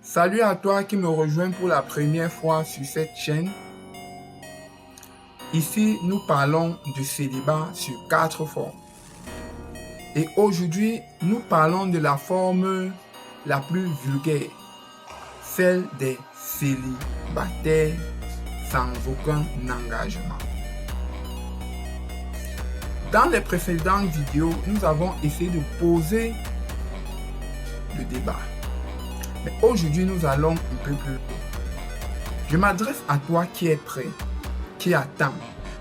Salut à toi qui me rejoins pour la première fois sur cette chaîne. Ici, nous parlons du célibat sur 4 formes. Et aujourd'hui, nous parlons de la forme la plus vulgaire, celle des célibataires sans aucun engagement. Dans les précédentes vidéos, nous avons essayé de poser le débat. Mais aujourd'hui, nous allons un peu plus loin. Je m'adresse à toi qui es prêt, qui attend,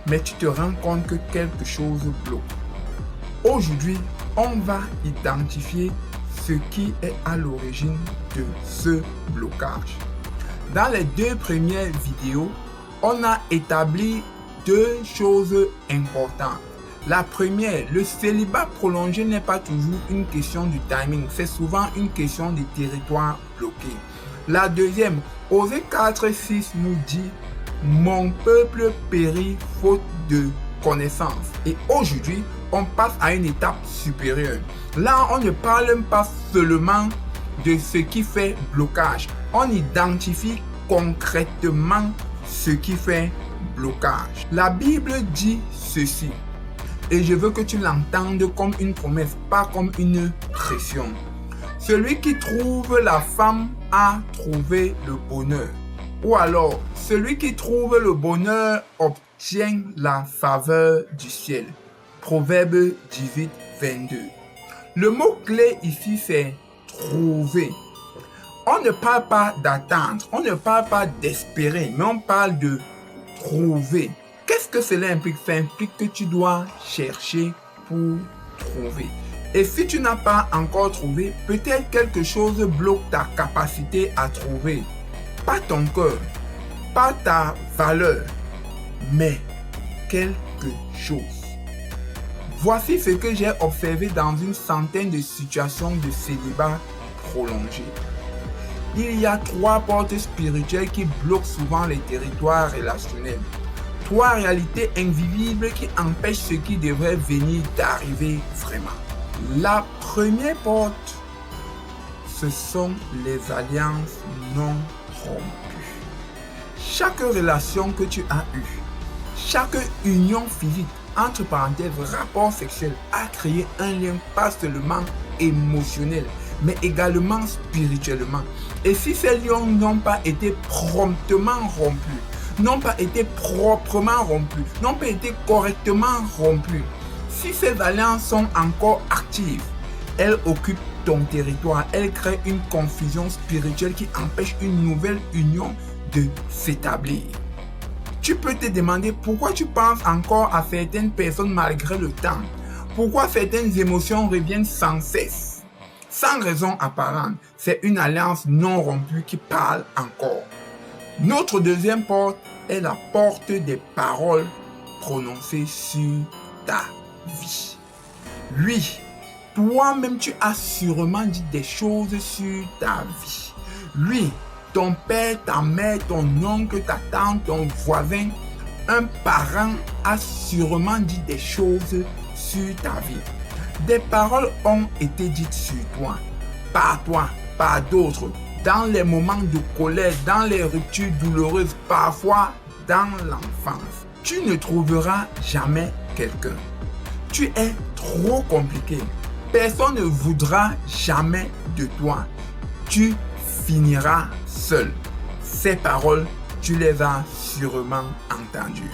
mais tu te rends compte que quelque chose bloque. Aujourd'hui, on va identifier ce qui est à l'origine de ce blocage. Dans les 2 premières vidéos, on a établi 2 choses importantes. La première, le célibat prolongé n'est pas toujours une question du timing, c'est souvent une question de territoire bloqué. La deuxième, Osée 4:6 nous dit « Mon peuple périt faute de connaissance ». Et aujourd'hui, on passe à une étape supérieure. Là, on ne parle pas seulement de ce qui fait blocage. On identifie concrètement ce qui fait blocage. La Bible dit ceci. Et je veux que tu l'entendes comme une promesse, pas comme une pression. Celui qui trouve la femme a trouvé le bonheur. Ou alors, celui qui trouve le bonheur obtient la faveur du ciel. Proverbe 18:22. Le mot-clé ici, c'est trouver. On ne parle pas d'attendre, on ne parle pas d'espérer, mais on parle de trouver. Qu'est-ce que cela implique? Ça implique que tu dois chercher pour trouver. Et si tu n'as pas encore trouvé, peut-être quelque chose bloque ta capacité à trouver. Pas ton cœur, pas ta valeur, mais quelque chose. Voici ce que j'ai observé dans une centaine de situations de célibat prolongé. Il y a 3 portes spirituelles qui bloquent souvent les territoires relationnels. 3 réalités invisibles qui empêchent ce qui devrait venir d'arriver vraiment. La première porte, ce sont les alliances non rompues. Chaque relation que tu as eue, chaque union physique, entre parenthèses, rapport sexuel, a créé un lien pas seulement émotionnel, mais également spirituellement. Et si ces liens n'ont pas été promptement rompus, n'ont pas été proprement rompus, n'ont pas été correctement rompus, si ces alliances sont encore actives, elles occupent ton territoire, elles créent une confusion spirituelle qui empêche une nouvelle union de s'établir. Tu peux te demander pourquoi tu penses encore à certaines personnes malgré le temps. Pourquoi certaines émotions reviennent sans cesse. Sans raison apparente, c'est une alliance non rompue qui parle encore. Notre deuxième porte est la porte des paroles prononcées sur ta vie. Oui, toi-même tu as sûrement dit des choses sur ta vie. Oui, ton père, ta mère, ton oncle, ta tante, ton voisin, un parent a sûrement dit des choses sur ta vie. Des paroles ont été dites sur toi, par d'autres, dans les moments de colère, dans les ruptures douloureuses, parfois dans l'enfance. Tu ne trouveras jamais quelqu'un. Tu es trop compliqué. Personne ne voudra jamais de toi. Tu finiras seul. Ces paroles, tu les as sûrement entendues.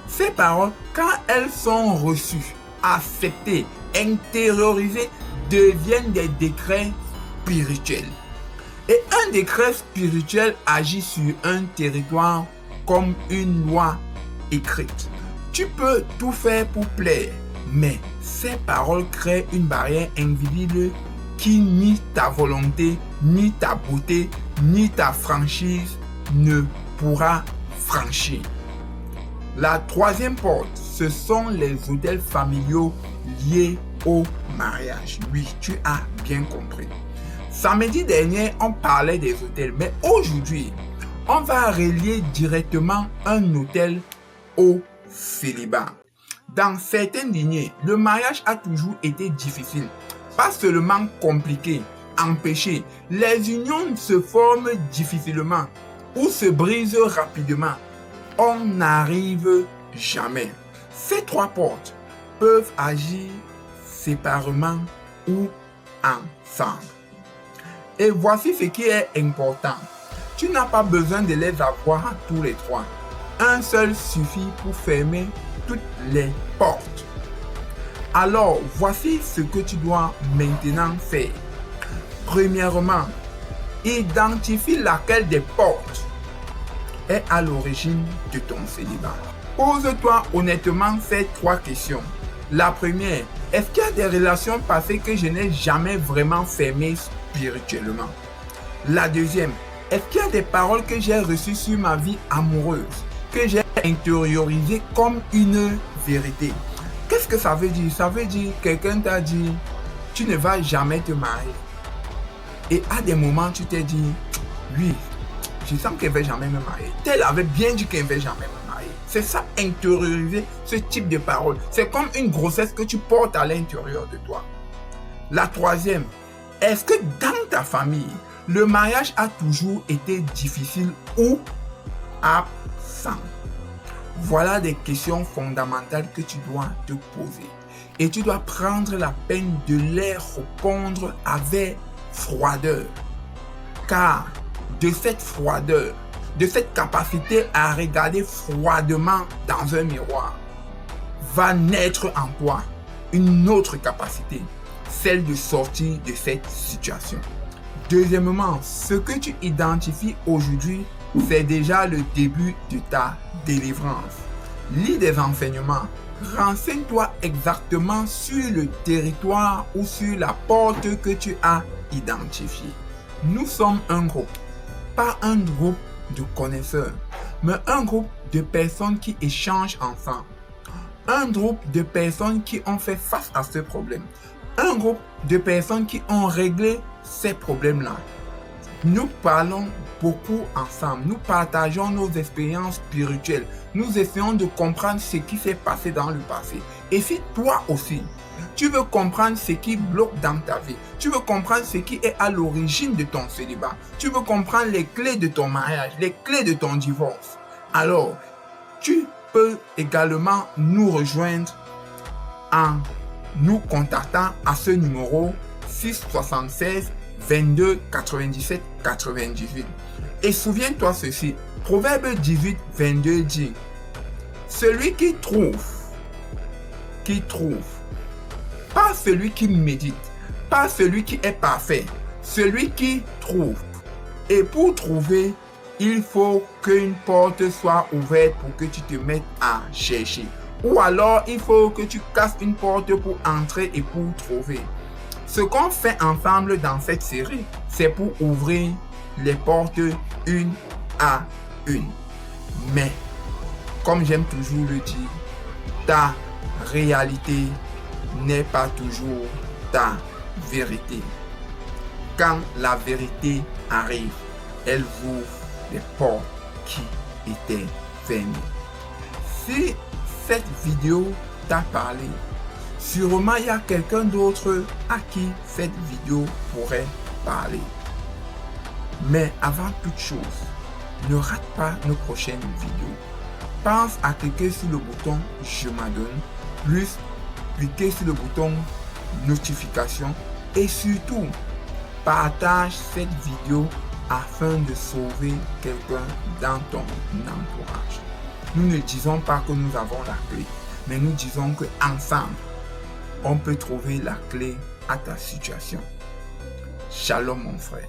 Ces paroles, quand elles sont reçues, acceptées, intériorisées, deviennent des décrets spirituels. Et un décret spirituel agit sur un territoire comme une loi écrite. Tu peux tout faire pour plaire, mais ces paroles créent une barrière invisible qui ni ta volonté, ni ta beauté, ni ta franchise ne pourra franchir. La troisième porte, ce sont les autels familiaux liés au mariage. Oui, tu as bien compris. Samedi dernier, on parlait des autels, mais aujourd'hui, on va relier directement un autel au célibat. Dans certaines lignées, le mariage a toujours été difficile, pas seulement compliqué, empêcher. Les unions se forment difficilement ou se brisent rapidement. On n'arrive jamais. Ces trois portes peuvent agir séparément ou ensemble. Et voici ce qui est important. Tu n'as pas besoin de les avoir tous les trois. Un seul suffit pour fermer toutes les portes. Alors, voici ce que tu dois maintenant faire. Premièrement, identifie laquelle des portes est à l'origine de ton célibat. Pose-toi honnêtement ces trois questions. La première, est-ce qu'il y a des relations passées que je n'ai jamais vraiment fermées spirituellement? La deuxième, est-ce qu'il y a des paroles que j'ai reçues sur ma vie amoureuse, que j'ai intériorisées comme une vérité? Qu'est-ce que ça veut dire? Ça veut dire que quelqu'un t'a dit, tu ne vas jamais te marier. Et à des moments, tu t'es dit, oui, je sens qu'elle ne va jamais me marier. Elle avait bien dit qu'elle ne va jamais me marier. C'est ça, intérioriser ce type de parole. C'est comme une grossesse que tu portes à l'intérieur de toi. La troisième, est-ce que dans ta famille, le mariage a toujours été difficile ou absent? Voilà des questions fondamentales que tu dois te poser. Et tu dois prendre la peine de les répondre avec froideur. Car de cette froideur, de cette capacité à regarder froidement dans un miroir, va naître en toi une autre capacité, celle de sortir de cette situation. Deuxièmement, ce que tu identifies aujourd'hui, c'est déjà le début de ta délivrance. Lis des enseignements. Renseigne-toi exactement sur le territoire ou sur la porte que tu as identifiée. Nous sommes un groupe, pas un groupe de connaisseurs, mais un groupe de personnes qui échangent ensemble. Un groupe de personnes qui ont fait face à ce problème. Un groupe de personnes qui ont réglé ces problèmes-là. Nous parlons beaucoup ensemble. Nous partageons nos expériences spirituelles. Nous essayons de comprendre ce qui s'est passé dans le passé. Et si toi aussi, tu veux comprendre ce qui bloque dans ta vie, tu veux comprendre ce qui est à l'origine de ton célibat, tu veux comprendre les clés de ton mariage, les clés de ton divorce, alors tu peux également nous rejoindre en nous contactant à ce numéro 676 22 97 98. Et souviens-toi ceci, Proverbe 18, 22 dit, celui qui trouve, pas celui qui médite, pas celui qui est parfait, celui qui trouve. Et pour trouver, il faut qu'une porte soit ouverte pour que tu te mettes à chercher. Ou alors, il faut que tu casses une porte pour entrer et pour trouver. Ce qu'on fait ensemble dans cette série, c'est pour ouvrir les portes une à une. Mais, comme j'aime toujours le dire, ta réalité n'est pas toujours ta vérité. Quand la vérité arrive, elle ouvre les portes qui étaient fermées. Si cette vidéo t'a parlé, sûrement il y a quelqu'un d'autre à qui cette vidéo pourrait parler. Mais avant toute chose, ne rate pas nos prochaines vidéos. Pense à cliquer sur le bouton « Je m'abonne », plus cliquez sur le bouton « Notification » et surtout, partage cette vidéo afin de sauver quelqu'un dans ton entourage. Nous ne disons pas que nous avons la clé, mais nous disons qu'ensemble, on peut trouver la clé à ta situation. Shalom mon frère.